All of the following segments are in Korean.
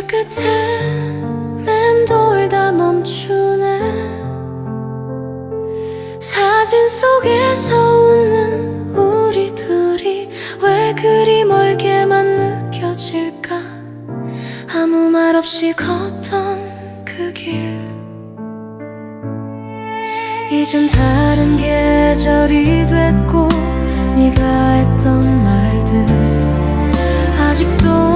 입술 끝에 맴돌다 멈추네. 사진 속에서 웃는 우리 둘이 왜 그리 멀게만 느껴질까. 아무 말 없이 걷던 그 길, 이젠 다른 계절이 됐고 네가 했던 말들 아직도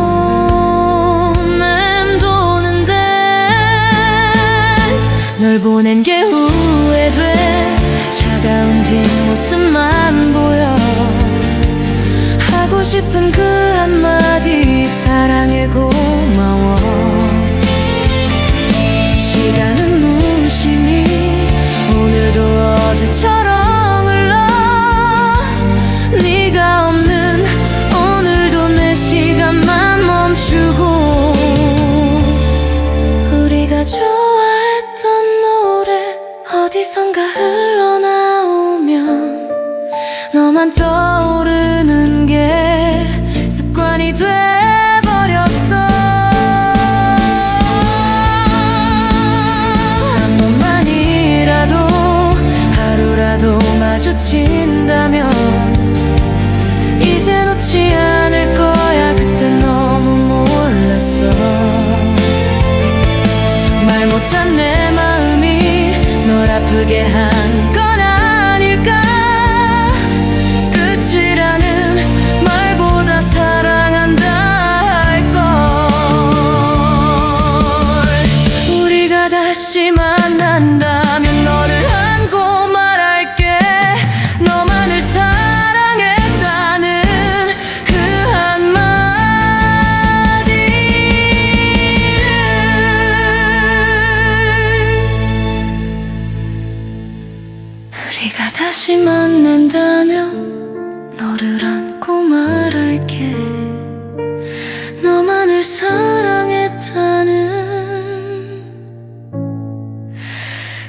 맴도는데, 널 보낸 게 후회돼. 차가운 뒷모습만 보여. 하고 싶은 그 한마디 사랑해 고마워. 시간은 무심히 오늘도 어제처럼 흘러. 네가 없는 오늘도 내 시간만 멈추고. 우리가 좋아했던 노래 어디선가 흘러나오면 너만 떠오르는 게 습관이 돼버렸어. 한 번만이라도 하루라도 마주친다면 이제 놓지 않을 거야. 그땐 너무 몰랐어. 말 못한 내 마음이 널 아프게 한 건 아닐까. 끝이라는 말보다 사랑한다 할걸. 우리가 다시 만난다면 너를 안고 말할게. 너만을 사랑했다는 그 한마디를. 우리가 다시 만난다면 너를 안고 말할게. 너만을 사랑했다는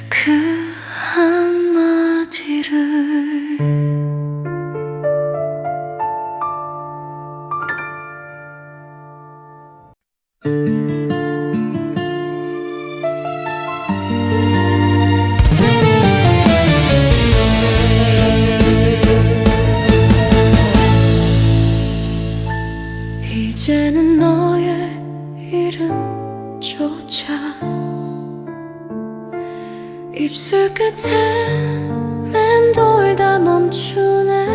그 한마디를. 이제는 너의 이름조차 입술 끝에 맴돌다 멈추네.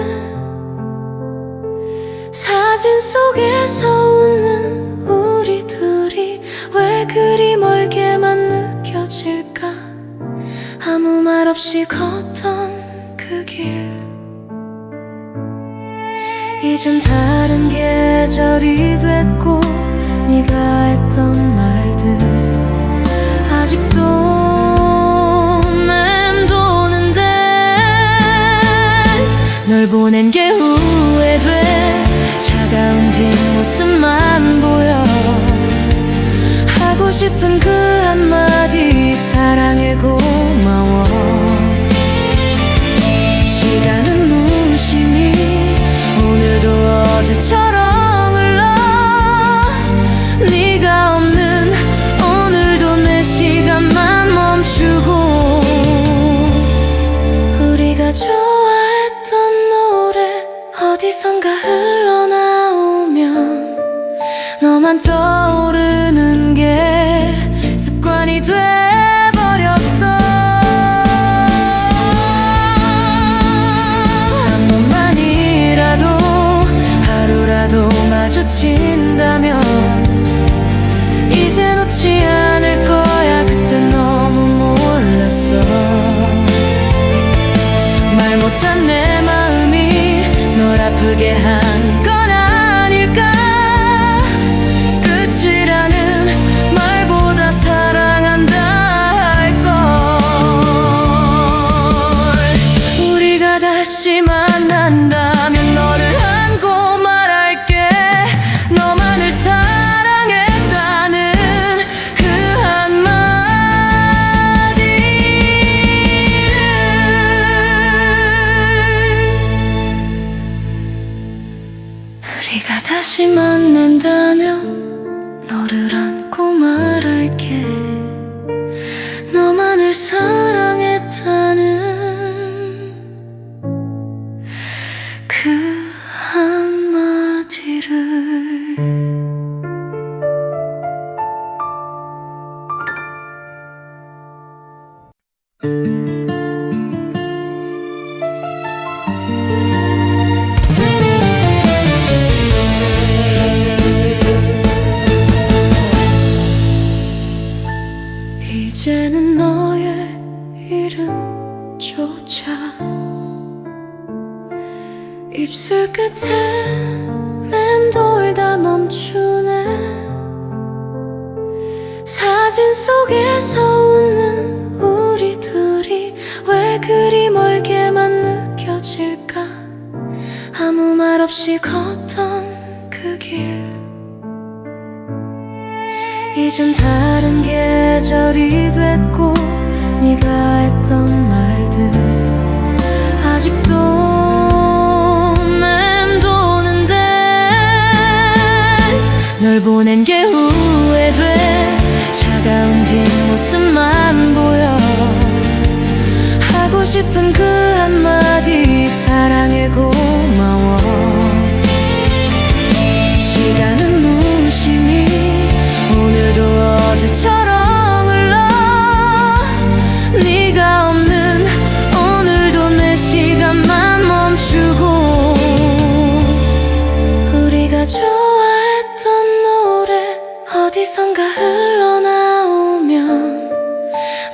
사진 속에서 웃는 우리 둘이 왜 그리 멀게만 느껴질까. 아무 말 없이 걷던 그 길, 이젠 다른 계절이 됐고 네가 했던 말들 아직도 맴도는데, 널 보낸 게 후회돼. 차가운 뒷모습만 보여. 하고 싶은 그 한마디 사랑해 고마워. 시간은 무심히 오늘도 어제처럼 흘러. 네가 없는 오늘도 내 시간만 멈추고. 우리가 좋아했던 노래 어디선가 흘러나오면 너만 떠오르는 게 습관이 돼버렸어. 한 번만이라도 하루라도 마주친다면 이제 놓지 않을 거야. 그땐 너무 몰랐어. 말 못한 내 마음이 널 아프게 한 건 아닐까. 끝이라는 말보다 사랑한다 할걸. 우리가 다시 만난다면 너를 안고 말할게. 너만을 사랑했다는 그 한마디를. 우리가 다시 만난다면 너를 안고 안고 말할게. 너만을 사랑했다는 그 한마디를. 이제는 너의 이름조차 입술 끝에 맴돌다 멈추네. 사진 속에서 웃는 우리 둘이 왜 그리 멀게만 느껴질까. 아무 말 없이 걷던 그 길, 이젠 다른 계절이 됐고 네가 했던 말들 아직도 맴도는데 널 보낸 게 후회돼. 차가운 뒷모습만 보여. 하고 싶은 그 한마디 사랑해 고마워. 시간은 무심히 오늘도 어제처럼 흘러. 네가 없는 오늘도 내 시간만 멈추고. 우리가 좋아했던 노래 어디선가 흘러나오면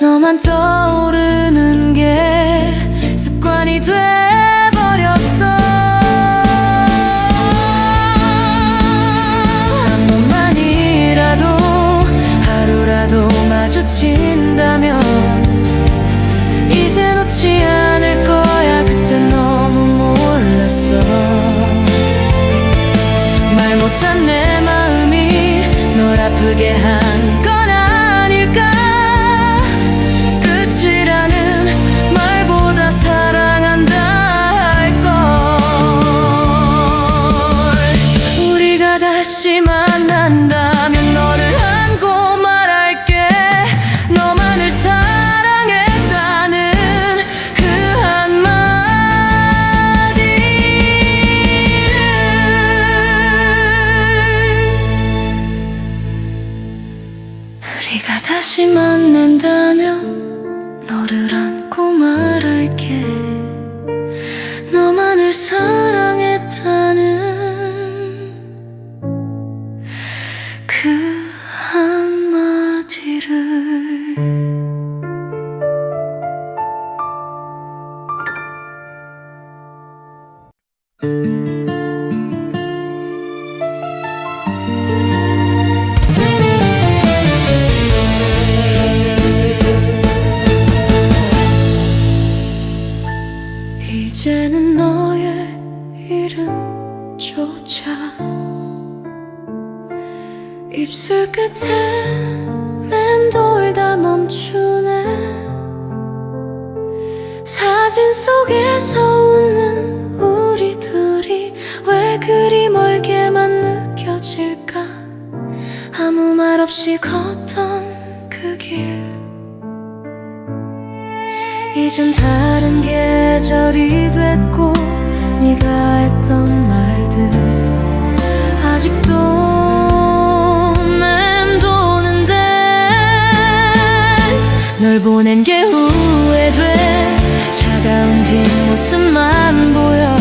너만 떠오르는 게 습관이 돼버렸어. 한 번만이라도 하루라도 마주친다면 이제 놓지 않을 거야. 그땐 너무 몰랐어. 말 못한 내 마음이 널 아프게 한 건 아닐까. 끝이라는 말보다 사랑한다 할걸. 우리가 다시 만난다면 너를 안고 말할게. 너만을 사랑했다는 그 한마디를. 우리가 다시 만난다면 너를 안고 말할게. 너만을 사랑했다는 그 한마디를. 이제는 너의 이름조차 입술 끝에 맴돌다 멈추네. 사진 속에서 웃는 우리 둘이 왜 그리 멀게만 느껴질까. 아무 말 없이 걷던 그 길, 이젠 다른 계절이 됐고 네가 했던 말들 아직도 맴도는데 널 보낸 게 후회돼. 차가운 뒷모습만 보여.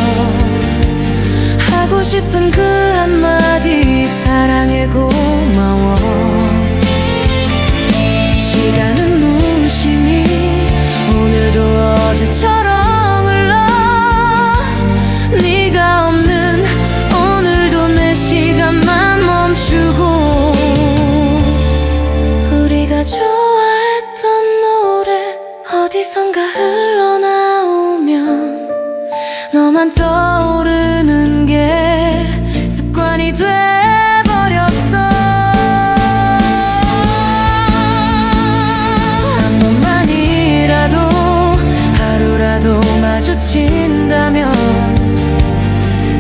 하고 싶은 그 한마디 사랑해 고마워. 시간은 무심히 오늘도 어제처럼 흘러. 네가 없는 오늘도 내 시간만 멈추고. 우리가 좋아했던 노래 어디선가 흘러나오면 너만 떠오르는 게 습관이 돼버렸어. 한 번만이라도 하루라도 마주친다면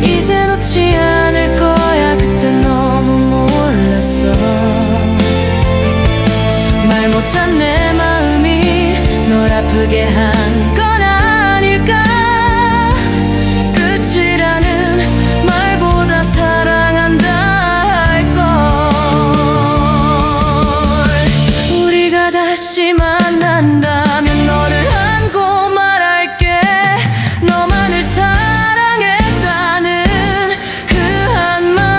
이제 놓지 않을 거야. 그땐 너무 몰랐어. 아프게 한 건 아닐까. 끝이라는 말보다 사랑한다 할걸. 우리가 다시 만난다면 너를 안고 말할게. 너만을 사랑했다는 그 한마디를.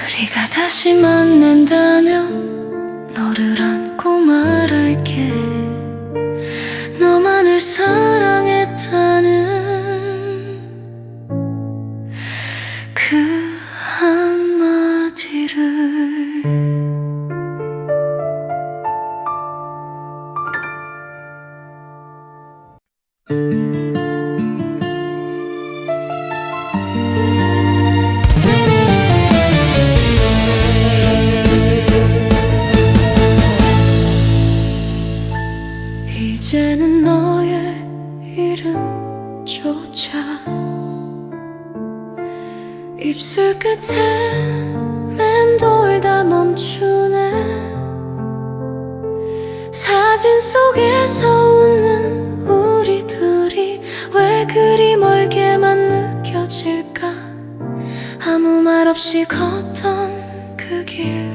우리가 다시 만난다면 너를 안고 말할게. 너만을 사랑했다는 그 한마디를. 이제는 너의 이름조차 입술 끝에 맴돌다 멈추네. 사진 속에서 웃는 우리 둘이 왜 그리 멀게만 느껴질까. 아무 말 없이 걷던 그 길,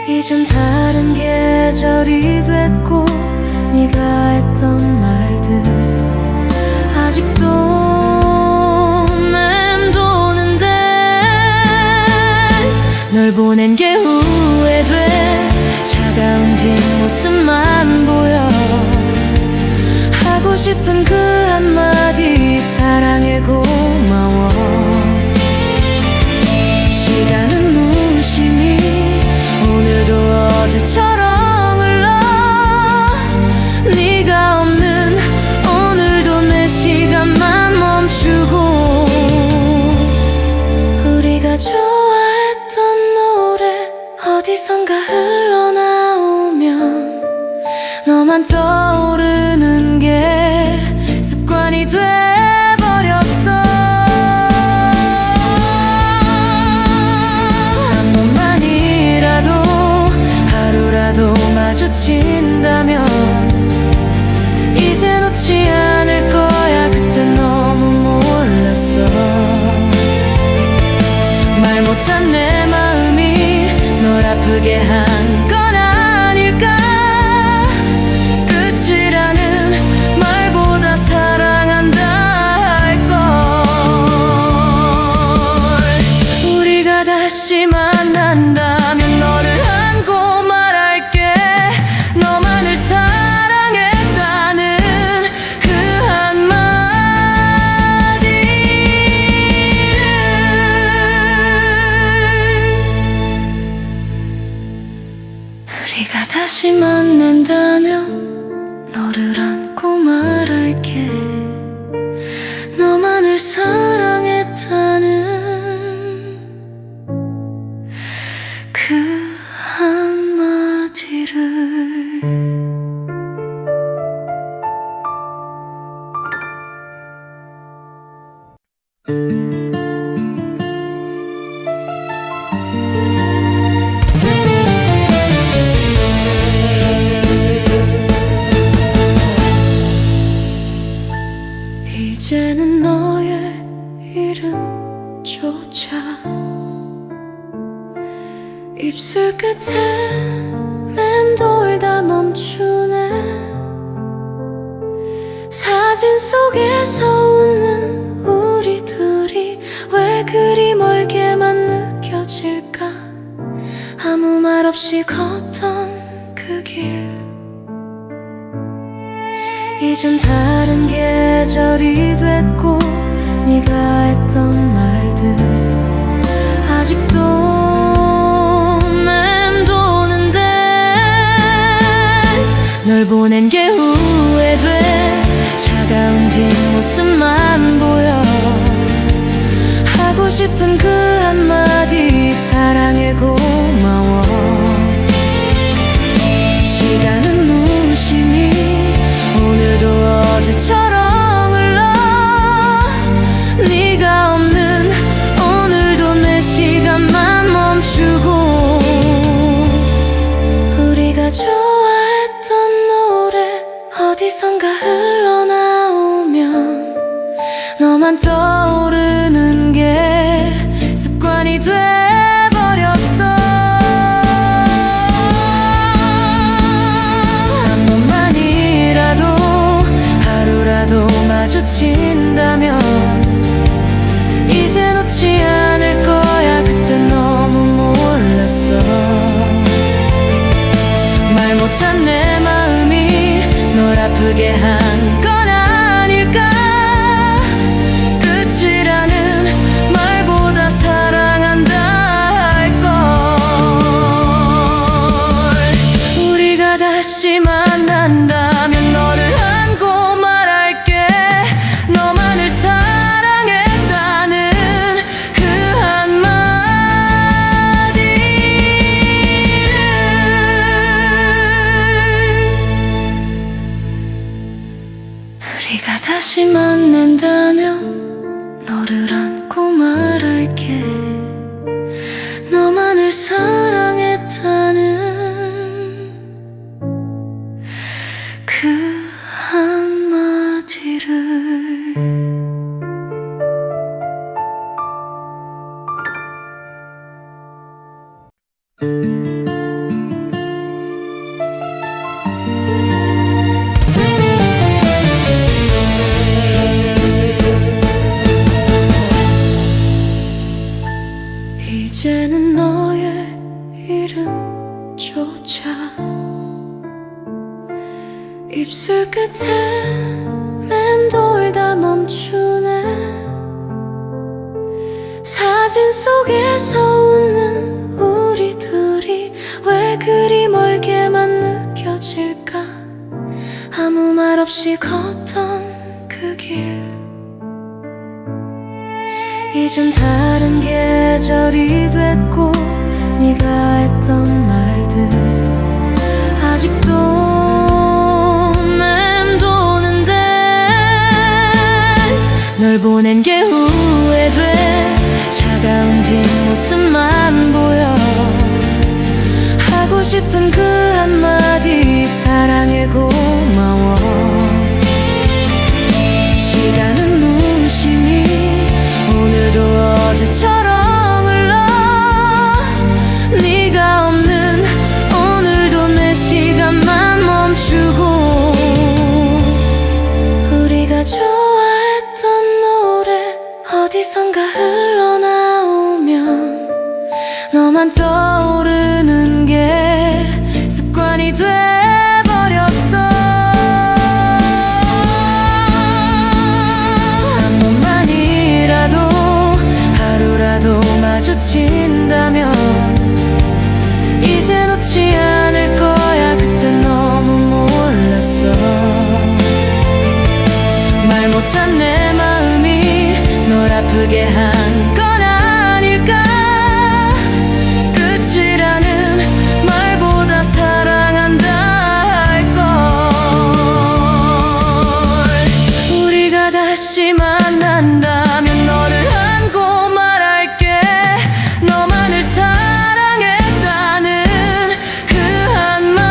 이젠 다른 계절이 됐고 네가 했던 말들 아직도 맴도는데. 널 보낸 게 후회돼. 차가운 뒷모습만 보여. 하고 싶은 그 한마디 사랑해 고마워. 시간은 무심히 오늘도 어제처럼 흘러. 네가 없는 오늘도 내 시간만 멈추고. 우리가 좋아했던 노래 어디선가 흘러나오면 너만 떠오르는 게 습관이 돼버렸어. 한 번만이라도 하루라도 마주친다면 이제 놓지 않을 거야. 그때 너무 몰랐어. 말 못한 내 마음이 널 아프게 한 건 아닐까. 끝이라는 말보다 사랑한다 할걸. 우리가 다시 만난다면 너를 안고 말할게. 너만을 사랑했다는 그 한마디를. 우리가 다시 만난다면 너를 안고 말할게. 너만을 사랑했다는 그 한마디를. 이제는 너의 이름조차 입술 끝에 맴돌다 멈추네. 사진 속에서 웃는 우리 둘이 왜 그리 멀게만 느껴질까. 아무 말 없이 걷던 그 길, 이젠 다른 계절이 됐고 네가 했던 말들 아직도 맴도는데. 널 보낸 게 후회돼. 차가운 뒷모습만 보여. 하고 싶은 그 한마디 사랑해 고마워. 시간은 무심히 오늘도 어제처럼 흘러. 네가 없는 어디선가 흘러나오면 너만 떠오르는 게 습관이 돼버렸어. 한 번만이라도 하루라도 마주친다면 이제 놓지 않을 거야. 그때 너무 몰랐어. 말 못한 내 마음이 널 아프게 한 건 아닐까. 끝이라는 말보다 사랑한다 할걸. 우리가 다시 만난다면 너를 안고 말할게. 너만을 사랑했다는 그 우리가 다시 만난다면 너를 안고 말할게. 너만을 사랑했다는 그 한마디를. 이제는 너의 이름조차 입술 끝에 맴돌다 멈추네. 사진 속에서 웃는 우리 둘이 왜 그리 멀게만 느껴질까. 아무 말 없이 걷던 그 길, 이젠 다른 계절이 됐고 네가 했던 말들 아직도 맴도는데 널 보낸 게 후회돼. 차가운 뒷모습만 보여. 하고 싶은 그 한마디 사랑해 고마워. 시간은 무심히 오늘도 어제처럼 흘러. 네가 없는 오늘도 내 시간만 멈추고. 우리가 좋아했던 노래 어디선가 흘러나오면 너만 떠오르는 게 습관이 돼버렸어. 한 번만이라도 하루라도 마주친다면 이제 놓지 않을 거야. 그때 너무 몰랐어. 말 못한 내 마음이 널 아프게 한 건 아닐까. 끝이라는 말보다 사랑한다 할걸. 우리가 다시 만난다면 너를 안고 말할게. 너만을 사랑했다는 그 한마디를.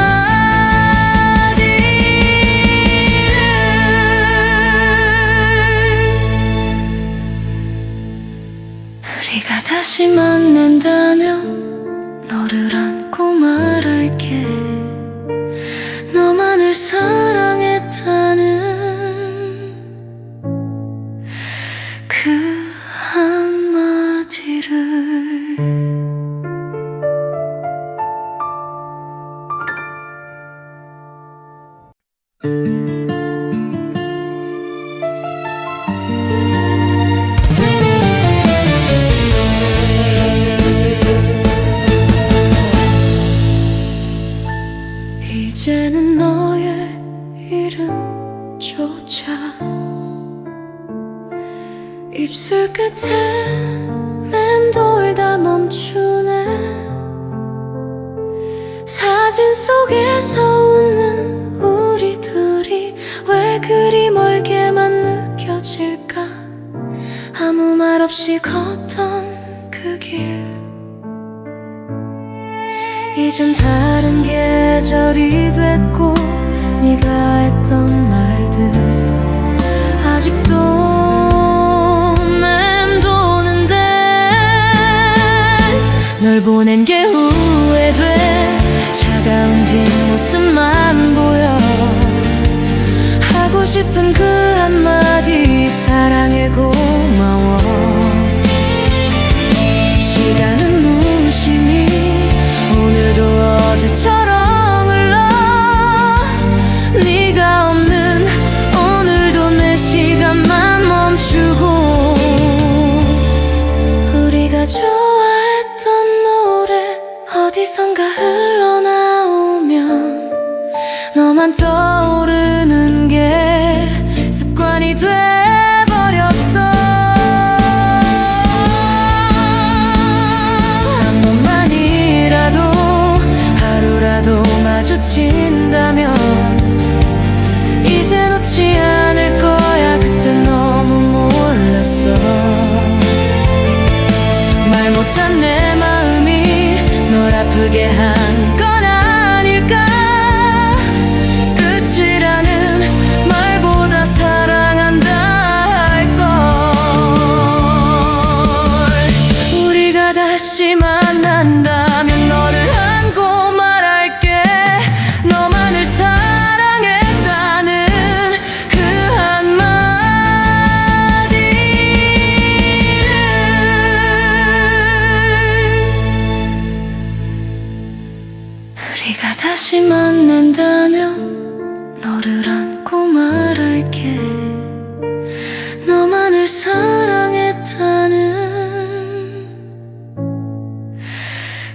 우리가 다시 만난다면 너를 안고 말할게. 너만을 사랑했다는 그 한마디를. 이제는 너의 이름조차 입술 끝에 맴돌다 멈추네. 사진 속에서 웃는 우리 둘이 왜 그리 멀게만 느껴질까. 아무 말 없이 걷던 그 길, 이젠 다른 계절이 됐고 네가 했던 말들 아직도 맴도는데 널 보낸 게 후회돼. 차가운 뒷모습만 보여. 하고 싶은 그 한마디 사랑해 고마워. 시간은 무심히 오늘도 어제처럼 흘러. 네가 없는 오늘도 내 시간만 멈추고. 우리가 좋아했던 노래 어디선가 흘러나오면 너만 떠오르는 게 습관이 돼버렸어. 한 번만이라도 하루라도 마주친다면 이제 놓지 않을 거야. 그때 너무 몰랐어. 말 못한 내 마음이 널 아프게 한 건 아닐까. 끝이라는 말보다 사랑한다 할걸. 우리가 다시 만난다면 너를 안고 말할게. 너만을 사랑했다는 그 한마디를. 우리가 다시 만난다면 너를 안고 말할게. 너만을 사랑했다는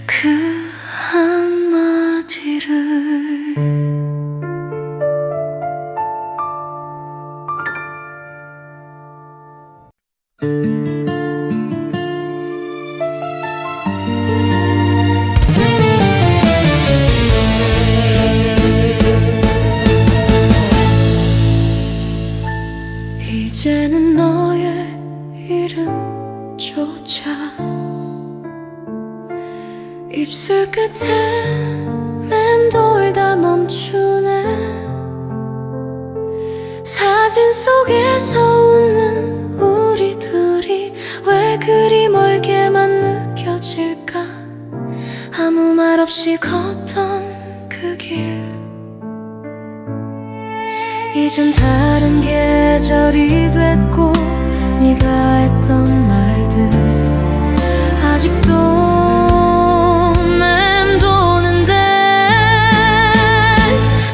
그 한마디를. 이제는 너의 이름조차 입술 끝에 맴돌다 멈추네. 사진 속에서 웃는 우리 둘이 왜 그리 멀게만 느껴질까. 아무 말 없이 걷던 그 길 이젠 다른 계절이 됐고. 네가 했던 말들 아직도 맴도는데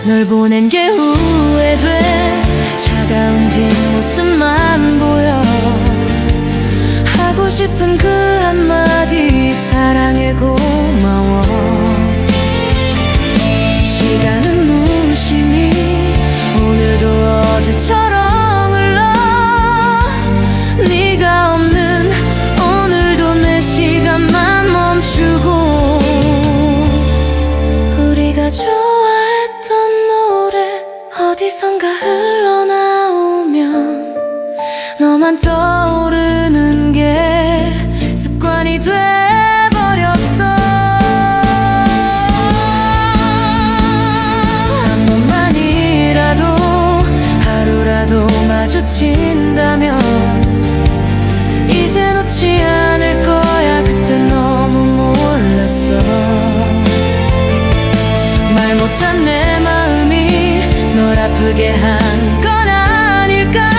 널 보낸 게 후회돼. 차가운 뒷모습만 보여. 하고 싶은 그 한마디 사랑해 고마워. 시간은 무심히 오늘도 어제처럼 흘러. 네가 없는 오늘도 내 시간만 멈추고. 우리가 좋아했던 노래 어디선가 흘러나오면 너만 떠오르는 게 습관이 돼버렸어. 한 번만이라도 하루라도 마주친다면 이제 놓지 않을 거야. 그때 너무 몰랐어. 말 못한 내 마음이 널 아프게 한 건 아닐까.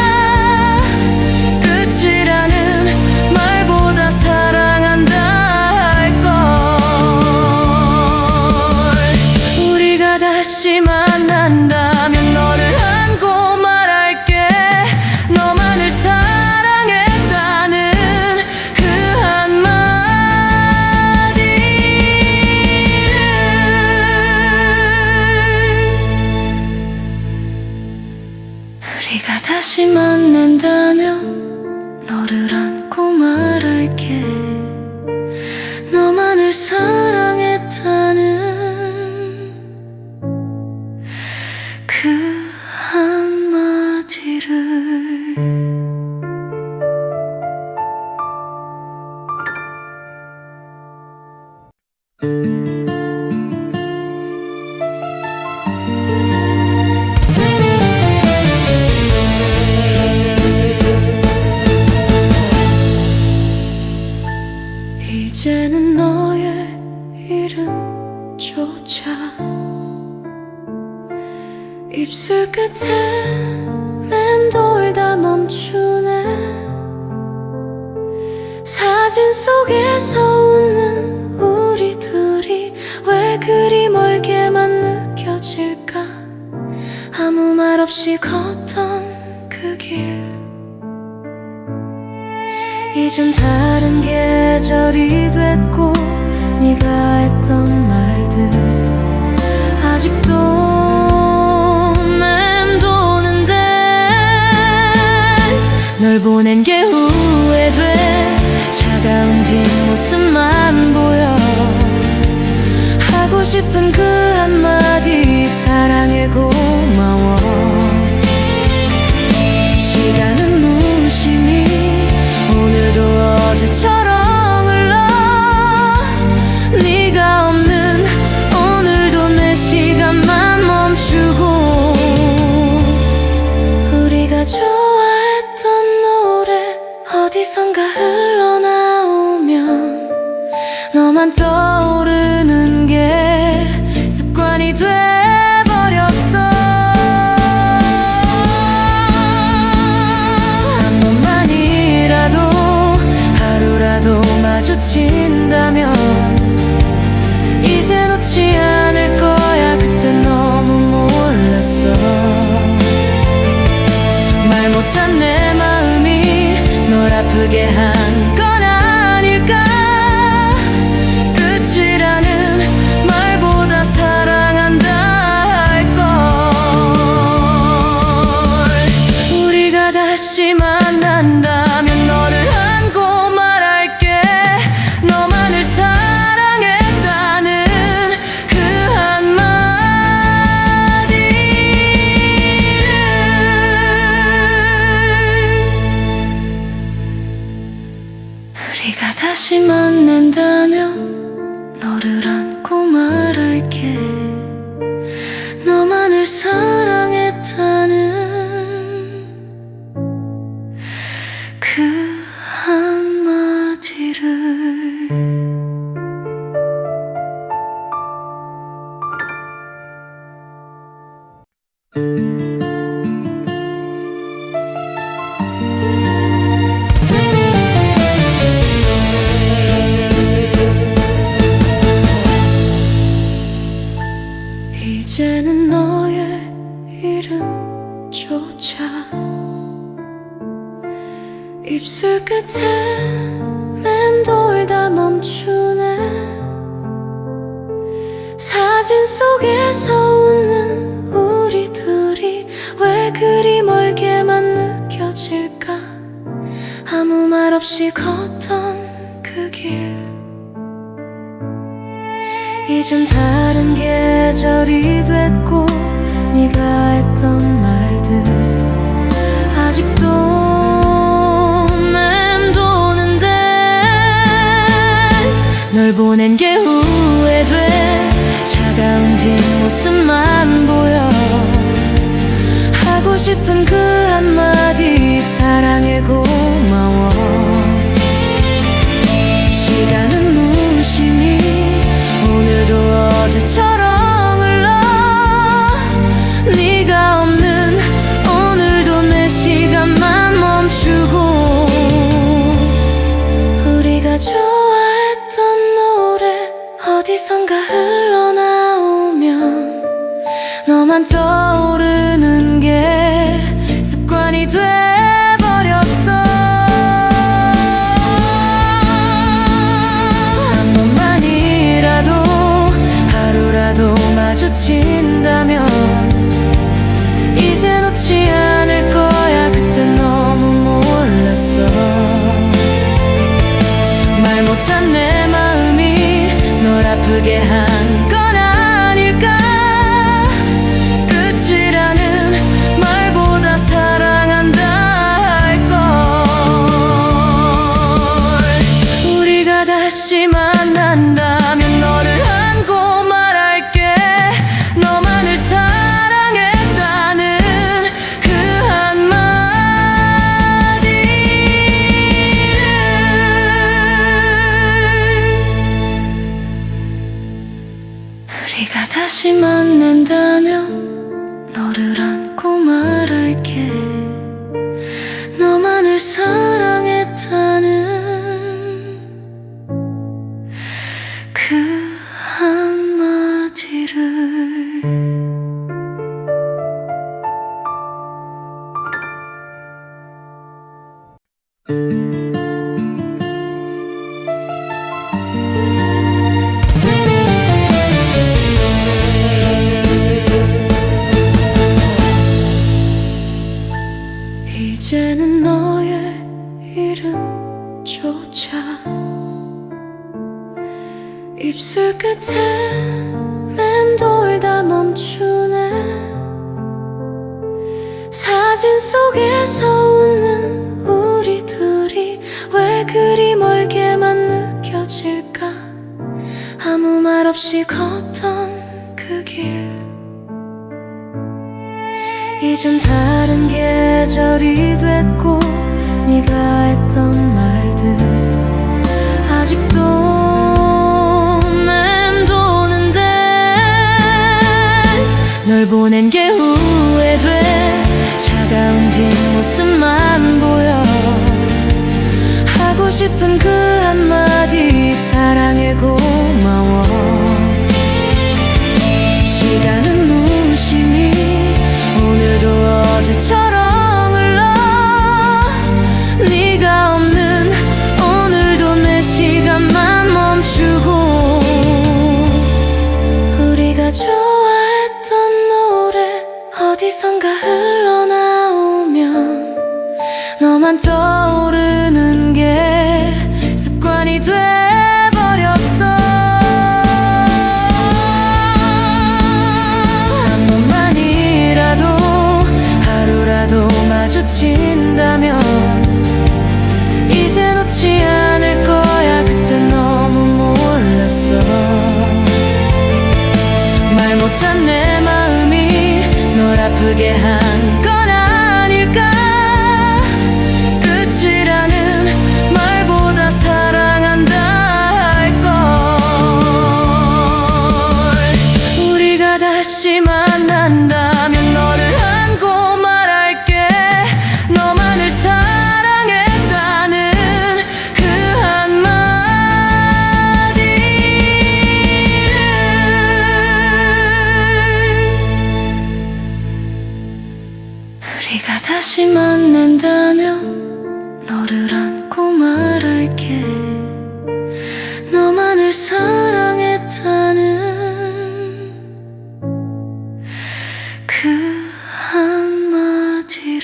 끝이라는 말보다 사랑한다 할걸. 우리가 다시 만난다면 너를 안고 말할게. 너만을 사랑했다는 그 한마디를. 우리가 다시 만난다면 너를 안고 말할게. 너만을 사랑했다는 그 한마디를. 입술 끝에 맴돌다 멈추네. 사진 속에서 웃는 우리 둘이 왜 그리 멀게만 느껴질까. 아무 말 없이 걷던 그 길, 이젠 다른 계절이 됐고 네가 했던 말들 아직도 맴도는데 널 보낸 게 후회돼. 차가운 뒷모습만 보여. 하고 싶은 그 한마디 사랑해 고마워. 시간은 무심히 오늘도 어제처럼 흘러. 네가 없는 오늘도 내 시간만 멈추고. 우리가 좋아했던 노래 어디선가 흘러나오면 너만 떠오르는 게 습관이 돼버렸어. 한 번만이라도 하루라도 마주친다면 이제 놓지 않을 거야. 그땐 너무 몰랐어. 말 못한 내 마음이 널 아프게 한 건 아닐까. 끝이라는 말보다 사랑한다 할걸. 우리가 다시 만난다면 너를 안고 말할게. 너만을 사랑했다는 그 한마디를. 우리가 다시 만난다면 너를 안고 말할게. 너만을 사랑했다는 그 한마디를. 이제는 너의 이름조차 입술 끝에 맴돌다 멈추네. 사진 속에서 웃는 우리 둘이 왜 그리 멀게만 느껴질까. 아무 말 없이 걷던 그 길, 이젠 다른 계절이 됐고 네가 했던 말들 아직도 맴도는데 널 보낸 게 후회돼. 차가운 뒷모습만 보여. 하고 싶은 그 한마디 사랑해 고마워. 시간은 무심히 오늘도 어제처럼 흘러. 네가 없는 오늘도 내 시간만 멈추고. 우리가 좋아했던 노래 어디선가 흘러나오면 너만 떠오르는 게 습관이 돼버렸어. 한 번만이라도 하루라도 마주친다면 이제 놓지 않을 거야. 그땐 너무 몰랐어. 말 못한 내 마음이 널 아프게 한 건 아닐까. 끝이라는 말보다 사랑한다 할걸. 우리가 다시 만난다면 너를 안고 말할게. 너만을 사랑했다는 그 한마디를. 다시 만난다면 너를 안고 말할게. 너만을 사랑했다는 그 한마디를. 이제는 너의 이름조차 입술 끝에 맴돌다 멈추네. 사진 속에서 웃는 우리 둘이 왜 그리 멀게만 느껴질까. 아무 말 없이 걷던 그 길, 이젠 다른 계절이 됐고 네가 했던 말들 아직도 맴도는데 널 보낸 게 후회돼. 차가운 뒷모습만 보여. 하고 싶은 그 한마디 사랑해 고마워. 시간은 무심히 오늘도 어제처럼 흘러. 네가 없는 오늘도 내 시간만 멈추고. 우리가 좋아했던 노래 어디선가 흘러나오면 너만 떠오르는 게 습관이 돼버렸어. 한 번만이라도 하루라도 마주친다면 이제 놓지 않을 거야. 그때 너무 몰랐어. 말 못한 내 마음이 널 아프게 한 건 아닐까. 끝이라는 말보다 사랑한다 할걸. 우리가 다시 만난다면 너를 안고 말할게. 너만을 사랑했다는 그 한마디를. 우리가 다시 만난다면 너를 안고 말할게. 너만을 사랑했다는 그 한마디를.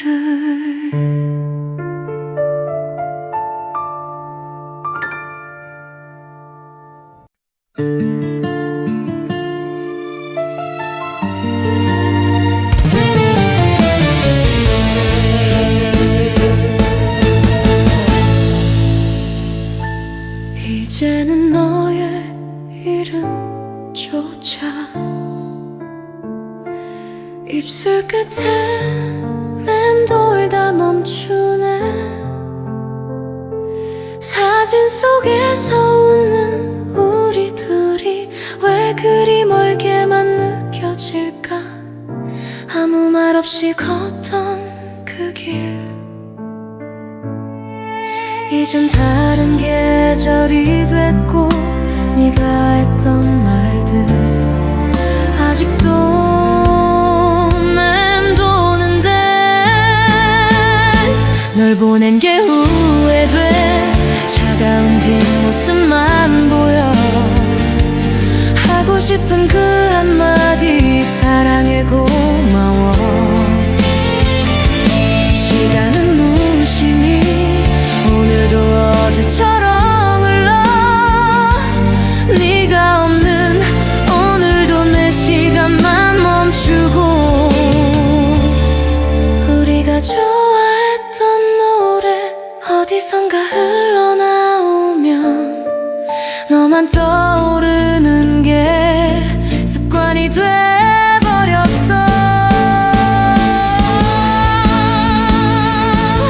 이제는 너의 이름조차 입술 끝에 맴돌다 멈추네. 사진 속에서 웃는 우리 둘이 왜 그리 멀게만 느껴질까. 아무 말 없이 걷던 그 길, 이젠 다른 계절이 됐고 네가 했던 말들 아직도 맴도는데 널 보낸 게 후회돼. 차가운 뒷모습만 보여. 하고 싶은 그 한마디 사랑해 고마워. 시간은 무심히 오늘도 어제처럼 흘러. 네가 없는 오늘도 내 시간만 멈추고. 우리가 좋아했던 노래 어디선가 흘러나오면 너만 떠오르는 게 습관이 돼버렸어.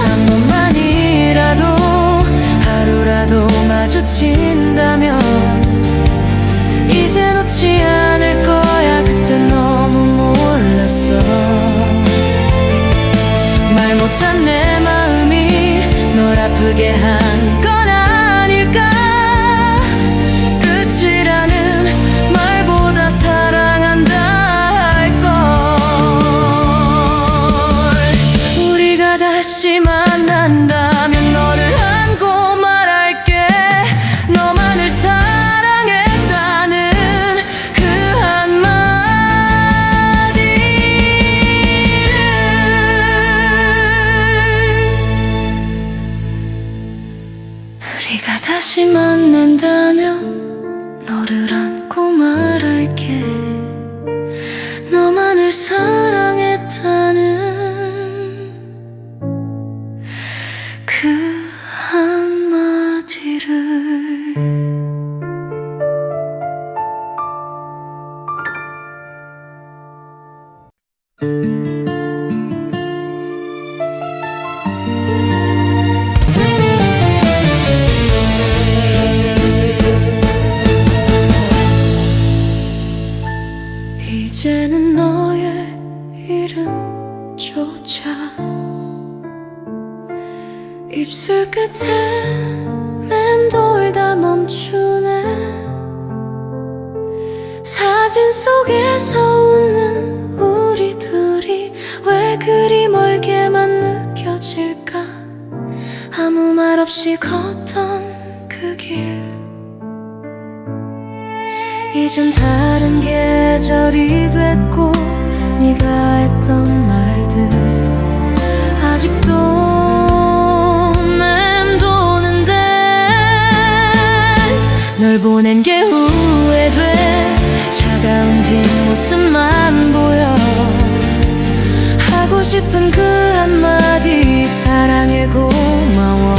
한 번만이라도 하루라도 마주친다면 이제 놓지 않을 거야. 아프게 한 건 아닐까. 끝이라는 말보다 사랑한다 할걸. 우리가 다시 만난다면 너를 안고 말할게. 너만을 사랑했다는 그 우리가 다시 만난다면 너를 안고 말할게. 너만을 사랑했다는 그 한마디를. 이제는 너의 이름조차 입술 끝에 맴돌다 멈추네. 사진 속에서 웃는 우리 둘이 왜 그리 멀게만 느껴질까. 아무 말 없이 걷던 그 길, 이젠 다른 계절이 됐고 네가 했던 말들 아직도 맴도는데. 널 보낸 게 후회돼. 차가운 뒷모습만 보여. 하고 싶은 그 한마디 사랑해 고마워.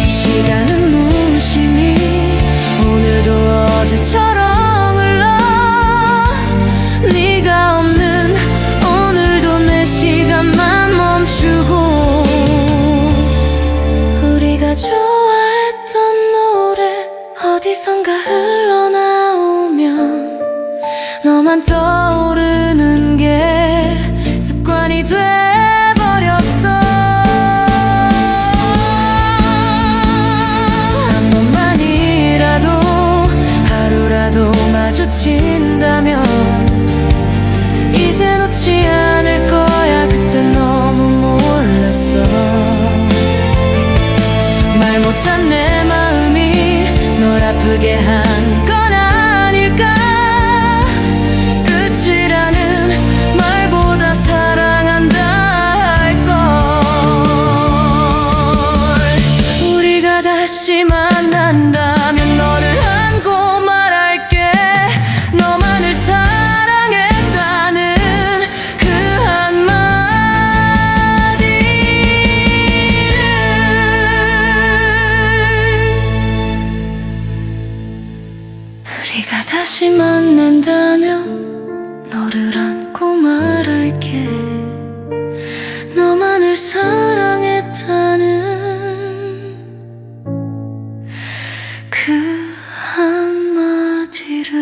시간은 무심히 오늘도 어제처럼 흘러. 네가 없는 오늘도 내 시간만 멈추고. 우리가 좋아했던 노래 어디선가 흘러나오면 너만 떠오르는 게 습관이 돼버렸어. 한 번만이라도 하루라도 마주친다면 이제 놓지 않을 거야. 그때 너무 몰랐어. 말 못한 내 마음이 널 아프게 한 건 아닐까. 끝이라는 말보다 사랑한다 할걸. 우리가 다시 만난다면 너를 안고 말할게. 너만을 사랑했다는 그 한마디를. 우리가 다시 만난다면 너를 안고 말할게. 너만을 사랑했다는 그 한마디를.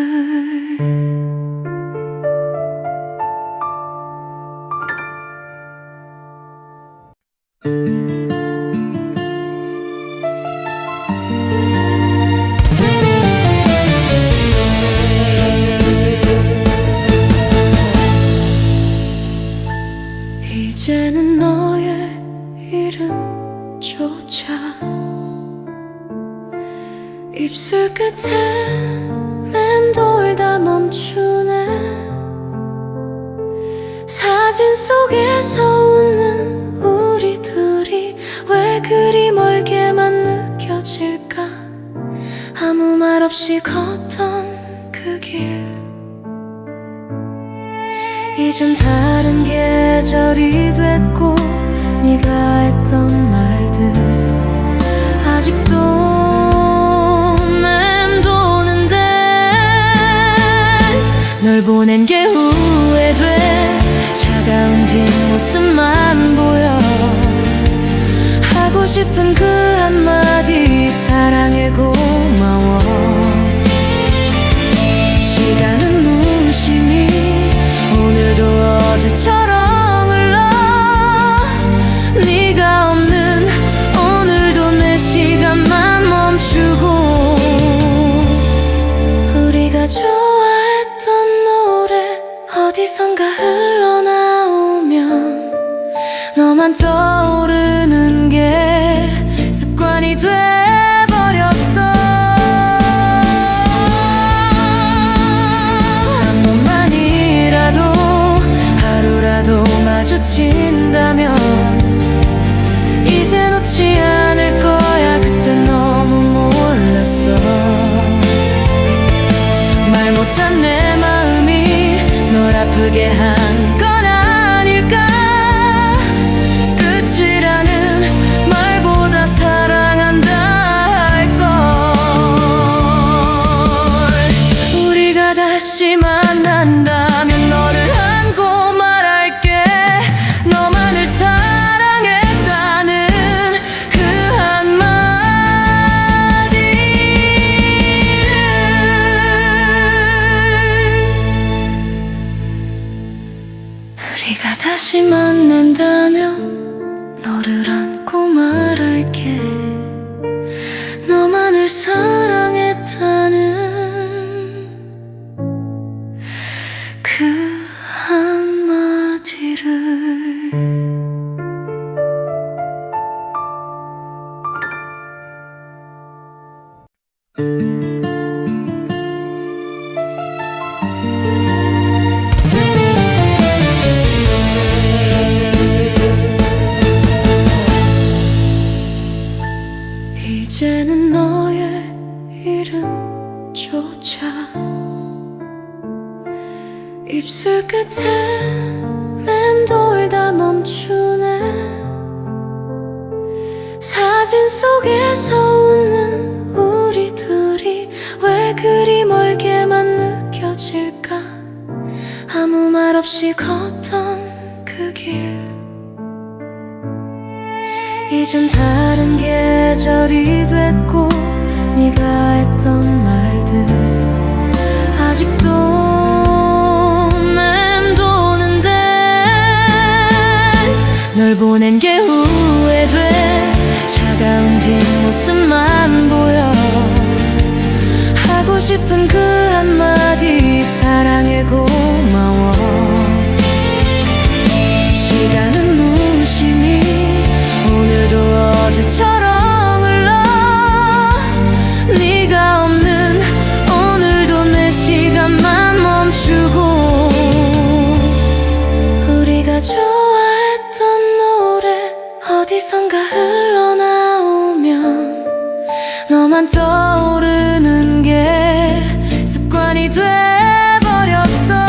이제는 너의 이름조차 입술 끝에 맴돌다 멈추네. 사진 속에서 웃는 우리 둘이 왜 그리 멀게만 느껴질까. 아무 말 없이 걷던 그 길, 이젠 다른 계절이 됐고 네가 했던 말들 아직도 맴도는데. 널 보낸 게 후회돼. 차가운 뒷모습만 보여. 하고 싶은 그 한마디 사랑해 고마워. 시간은 무심히 오늘도 어제처럼 흘러. 네가 없는 어디선가 흘러나오면 너만 떠오르는 게 습관이 돼버렸어. 한 번만이라도 하루라도 마주친다면 이제 놓지 않을 거야. 그때 너무 몰랐어. 말 못한 내 마음이 널 아프게 한 건 아닐까. 끝이라는 말보다 사랑한다 할걸. 우리가 다시 만난다면 너를 안고 말할게. 너만을 사랑했다는 그 우리가 다시 만난다면 너를 안고 말할게. 너만을 사랑했다는 그 한마디를. 이제는 너의 이름조차 입술 끝에 맴돌다 멈추네. 사진 속에서 웃는 우리 둘이 왜 그리 멀게만 느껴질까. 아무 말 없이 걷던 그 길, 이젠 다른 계절이 됐고 네가 했던 말들 아직도 맴도는데 널 보낸 게 후회돼. 차가운 뒷모습만 보여. 하고 싶은 그 한마디 사랑해 고마워. 시간은 무심히 오늘도 어제처럼 흘러. 네가 없는 오늘도 내 시간만 멈추고. 우리가 좋아했던 노래 어디선가 흘러나오면 너만 떠오르는 게 습관이 돼버렸어.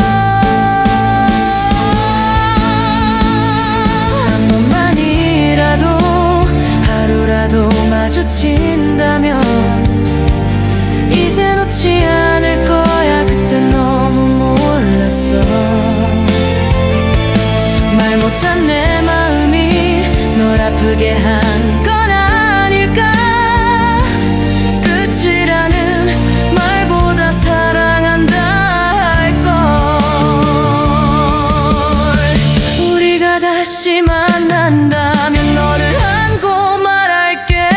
한 번만이라도 하루라도 마주친다면 이제 놓지 않을 거야. 그때 너무 몰랐어. 말 못한 내 마음이 널 아프게 한 건 아닐까. 끝이라는 말보다 사랑한다 할걸. 우리가 다시 만난다면 너를 안고 말할게.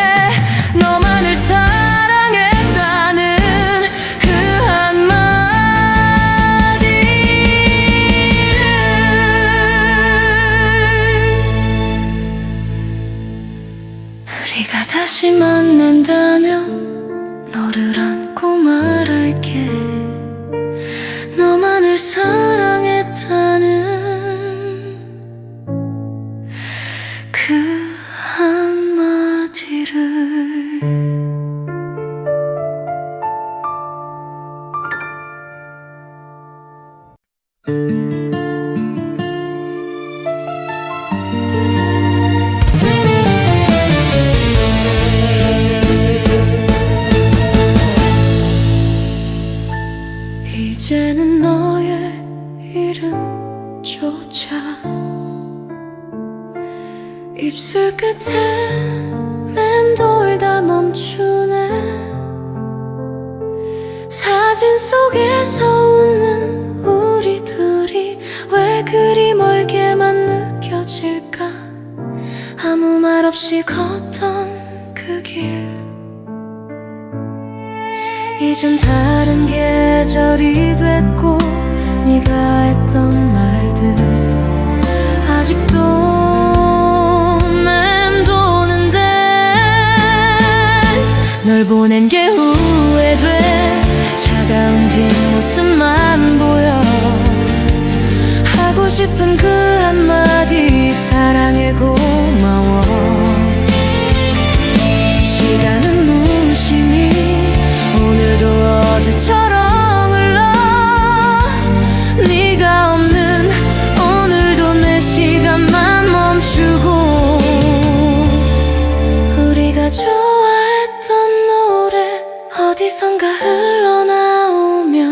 너만을 사랑했다는 그 한마디를. 우리가 다시 만난다면 너를 안고 말할게. 너만을 사랑했다는 그 한마디를. 이제는 너의 이름조차 입술 끝에 맴돌다 멈추네. 사진 속에서 웃는 우리 둘이 왜 그리 멀게만 느껴질까. 아무 말 없이 걷던 그 길, 이젠 다른 계절이 됐고 네가 했던 말 아직도 맴도는데 널 보낸 게 후회돼. 차가운 뒷모습만 보여. 하고 싶은 그 한마디 사랑해 고마워. 시간은 무심히 오늘도 어제처럼 흘러. 네가 없는 오늘도 내 시간만 멈추고. 우리가 좋아했던 노래 어디선가 흘러나오면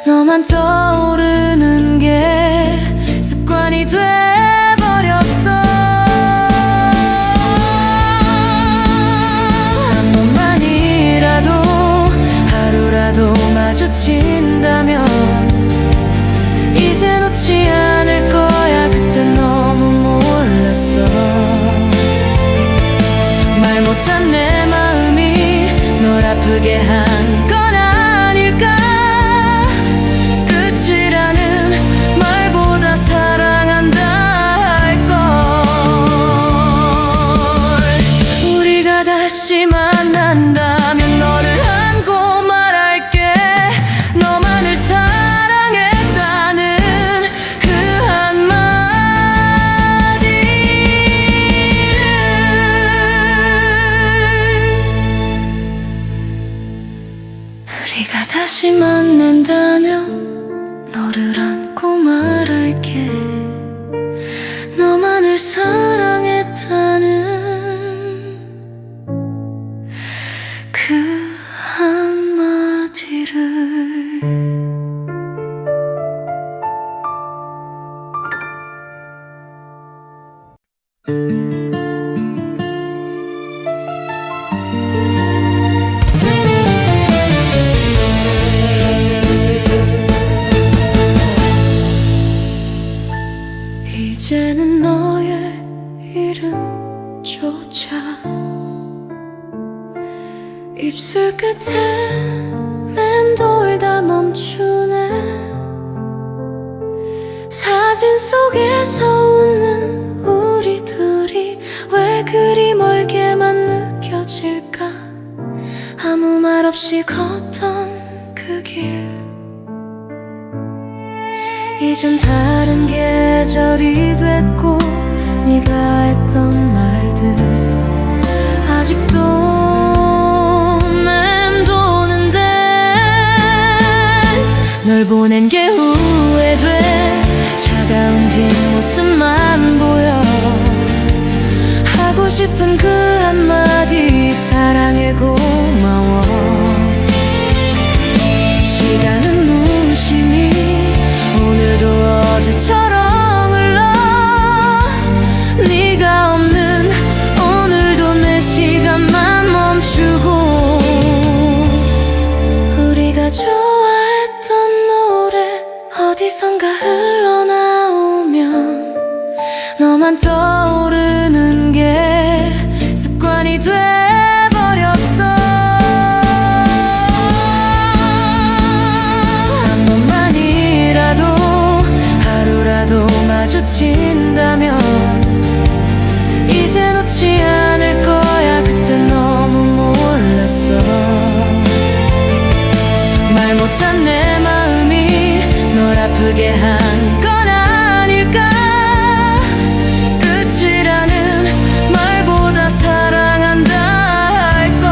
너만 떠오르는 게 습관이 돼버렸어. 한 번만이라도 하루라도 마주친다면 이제 놓지 않을 거야. 그땐 너무 몰랐어. 말 못한 내 마음이 널 아프게 한 건 아닐까. 끝이라는 말보다 사랑한다 할걸. 우리가 다시 만난다면 너를 안고 말할게. 너만을 사랑했다는 그 우리가 다시 만난다면 너를 안고 말할게. 너만을 사랑했다는 그 한마디를. 이제는 너의 이름조차 입술 끝에 맴돌다 멈추네. 사진 속에서 웃는 우리 둘이 왜 그리 멀게만 느껴질까. 아무 말 없이 걷던 그 길. 이젠 다른 계절이 됐고 네가 했던 말들 아직도 맴도는데 널 보낸 게 후회돼. 차가운 뒷모습만 보여. 하고 싶은 그 한마디 사랑해 고마워. 시간은 무심히 오늘도 어제처럼 흘러. 네가 없는 오늘도 내 시간만 멈추고. 우리가 좋아했던 노래 어디선가 흘러나오면 너만 떠오르는 게 습관이 돼버렸어. 한 번만이라도 하루라도 마주친다면 이제 놓지 않을 거야. 그땐 너무 몰랐어. 말 못한 내 마음이 널 아프게 한 건 아닐까. 끝이라는 말보다 사랑한다 할걸.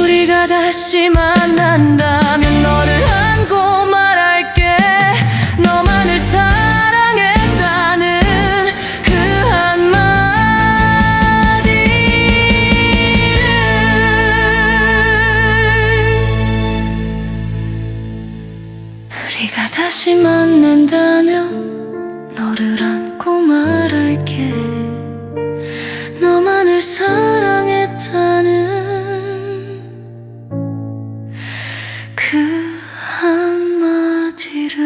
우리가 다시 만난다면 너를 안고 말할게. 너만을 사랑했다는 그 한마디를. 우리가 다시 만난다면 너를 안고 말할게. 너만을 사랑했다는 그 한마디를.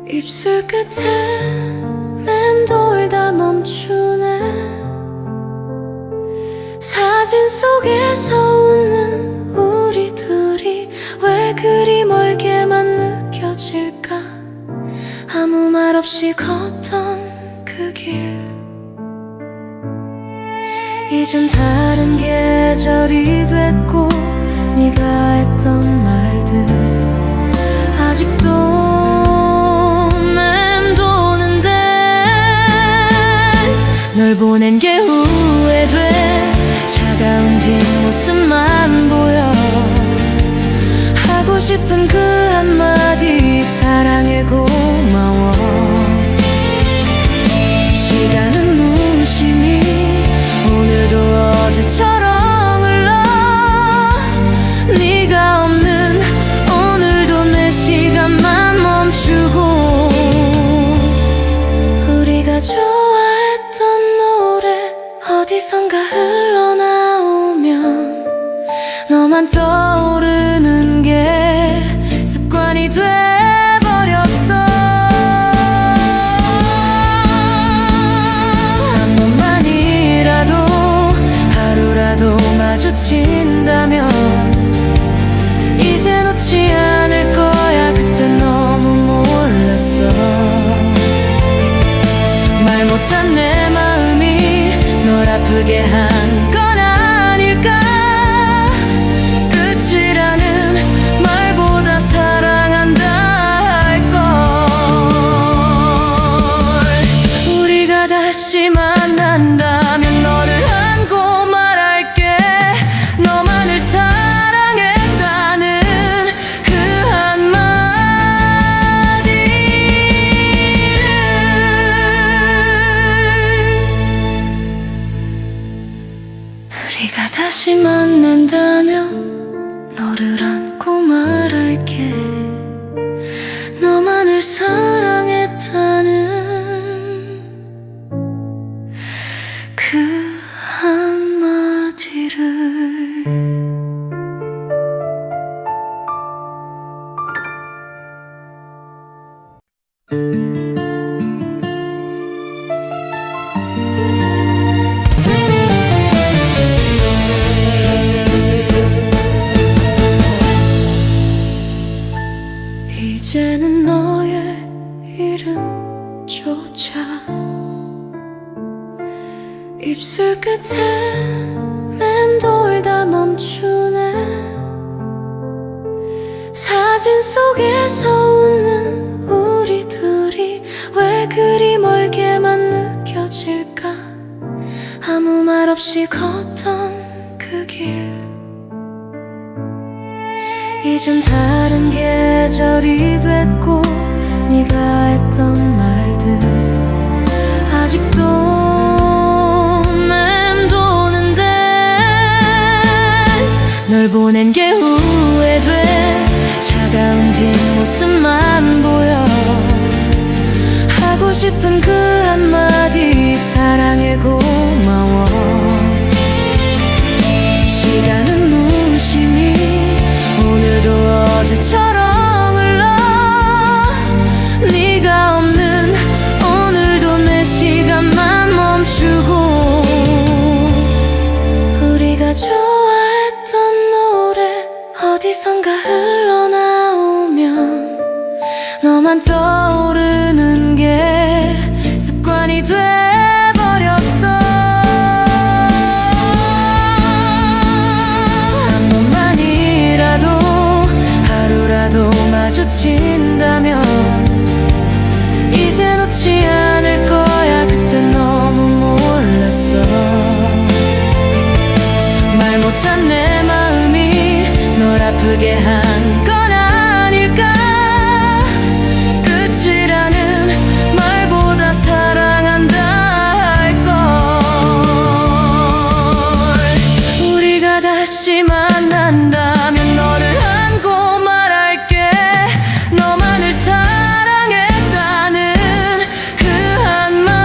입술 끝에 맴돌다 멈추네. 사진 속에서 웃는 우리 둘이 왜 그리 멀게만 느껴질까. 아무 말 없이 걷던 그 길, 이젠 다른 계절이 됐고 네가 했던 말들 아직도 맴도는데 널 보낸 게 후회돼. 차가운 뒷모습만 보여. 하고 싶은 그 한마디 사랑해 고마워. 시간은 무심히 오늘도 어제처럼 흘러. 네가 없는 오늘도 내 시간만 멈추고. 우리가 좋아했던 노래 어디선가 흘러나오면 너만 떠오르는 게 습관이 돼버렸어. 한 번만이라도 하루라도 마주친다면 이제 놓지 않을 거야. 그땐 너무 몰랐어. 말 못한 내 마음이 널 아프게 한 건 아닐까. 끝이라는 말보다 사랑한다 할걸. 우리가 다시 만난다면 너를 안고 말할게. 너만을 사랑했다는 그 한마디를. 우리가 다시 만난다면 너를 안고 말할게. 너만을 사랑했다는 그 한마디를. 이제는 너의 이름조차 입술 끝에 맴돌다 멈추네. 사진 속에서 웃는 우리 둘이 왜 그리 멀게만 느껴질까. 아무 말 없이 걷던 그 길, 이젠 다른 계절이 됐고 네가 했던 말들 아직도 맴도는데 널 보낸 게 후회돼. 차가운 뒷모습만 보여. 하고 싶은 그 한마디 사랑해 고마워. 시간은 무심히 오늘도 어제처럼 흘러. 네가 없는 오늘도 내 시간만 멈추고. 우리가 좋아했던 노래 어디선가 흘러나오면 너만 떠오르는 게 습관이 돼버렸어. 한 번만이라도 하루라도 마주친다면 이제 놓지 않을 거야. 그땐 너무 몰랐어. 말 못한 내 마음이 널 아프게 한 건 아닐까. 끝이라는 말보다 사랑한다 할걸. 우리가 다시 만난다면 너를 안고 말할게. 너만을 사랑했다는 그 한마디를.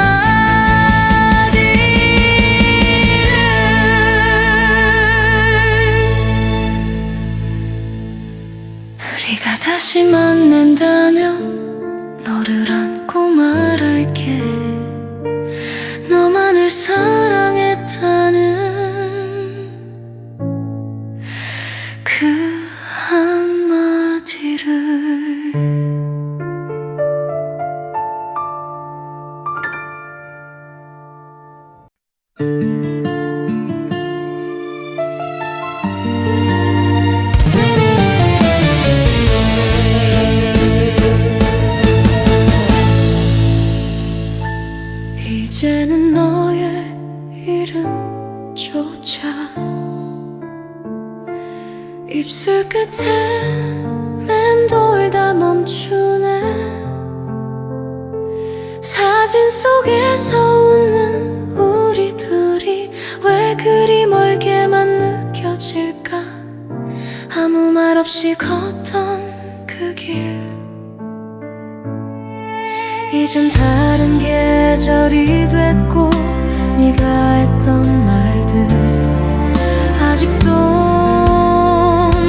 우리가 다시 만난다면 너를 이제는 너의 이름조차 입술 끝에 맴돌다 멈추네. 사진 속에서 웃는 우리 둘이 왜 그리 멀게만 느껴질까. 아무 말 없이 걷던 그 길, 이젠 다른 계절이 됐고 네가 했던 말들 아직도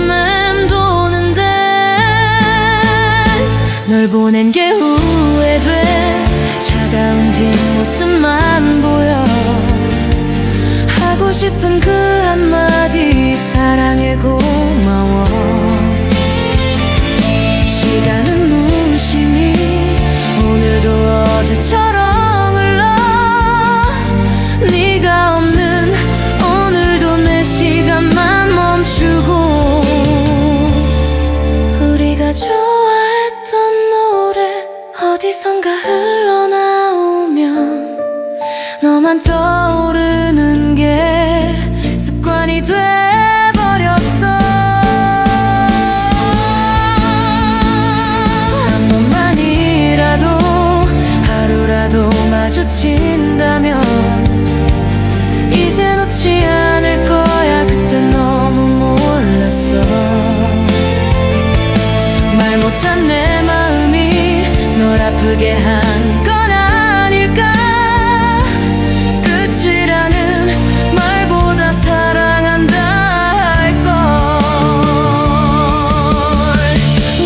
맴도는데 널 보낸 게 후회돼. 차가운 뒷모습만 보여. 하고 싶은 그 한마디 사랑해 고마워. 시간은 무심히 오늘도 어제처럼 흘러. 네가 없는 오늘도 내 시간만 멈추고. 우리가 좋아했던 노래 어디선가 흘러나오면 너만 떠오르는 게 습관이 돼버렸어. 한 번만이라도 하루라도 마주친다면 이제 놓지 않을 거야. 그때 너무 몰랐어. 말 못한 내 마음이 널 아프게 한 건 아닐까. 끝이라는 말보다 사랑한다 할걸.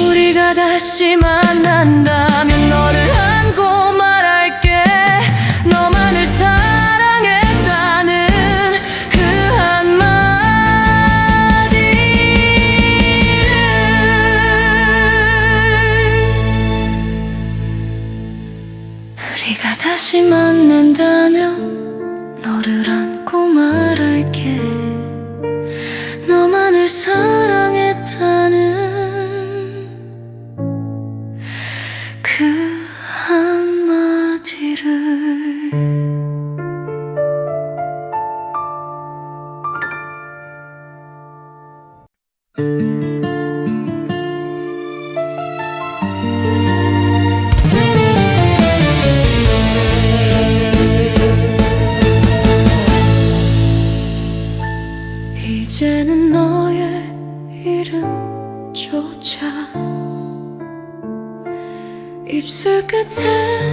우리가 다시 만난다면 너를 안고 말할게. 너만을 사랑했다는 그 우리가 다시 만난다면 너를 안고 말할게. 너만을 사랑했다는 그 한마디를. 이제는 너의 이름조차 입술 끝에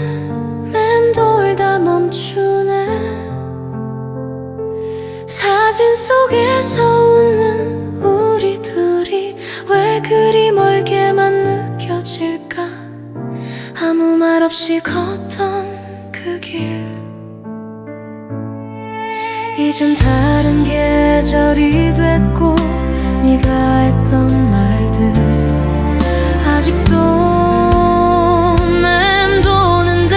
맴돌다 멈추네. 사진 속에서 웃는 우리 둘이 왜 그리 멀게만 느껴질까. 아무 말 없이 걷던 그 길, 이젠 다른 계절이 됐고 네가 했던 말들 아직도 맴도는데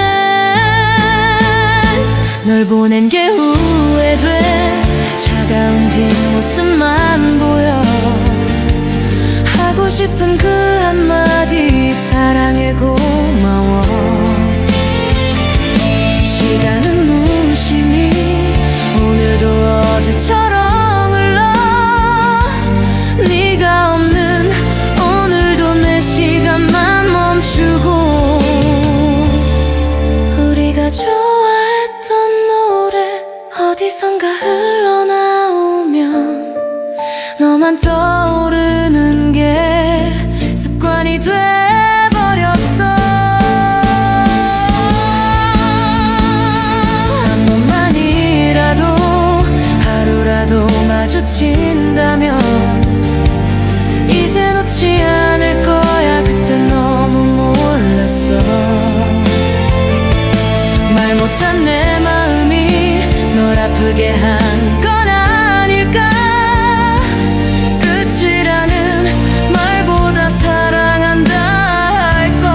널 보낸 게 후회돼. 차가운 뒷모습만 보여. 하고 싶은 그 한마디 사랑해 고마워. 시간은 무심히 오늘도 어제처럼 흘러. 네가 없는 오늘도 내 시간만 멈추고. 우리가 좋아했던 노래 어디선가 흘러나오면 너만 떠오르는 게 습관이 돼버렸어. 한 번만이라도 하루라도 마주친다면 이제 놓지 않을 거야. 그때 너무 몰랐어. 말 못한 내 마음이 널 아프게 한 건 아닐까. 끝이라는 말보다 사랑한다 할걸.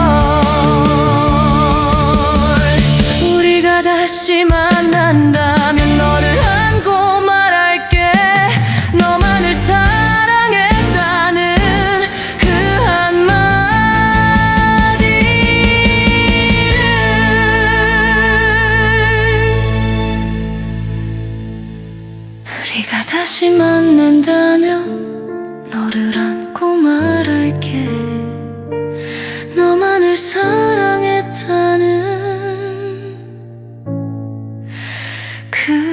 우리가 다시 만난다면 너를 안고 말할게. 너만을 사랑했다는 그 한마디를. 다시 만난다면 너를 안고 말할게. 너만을 사랑했다는 그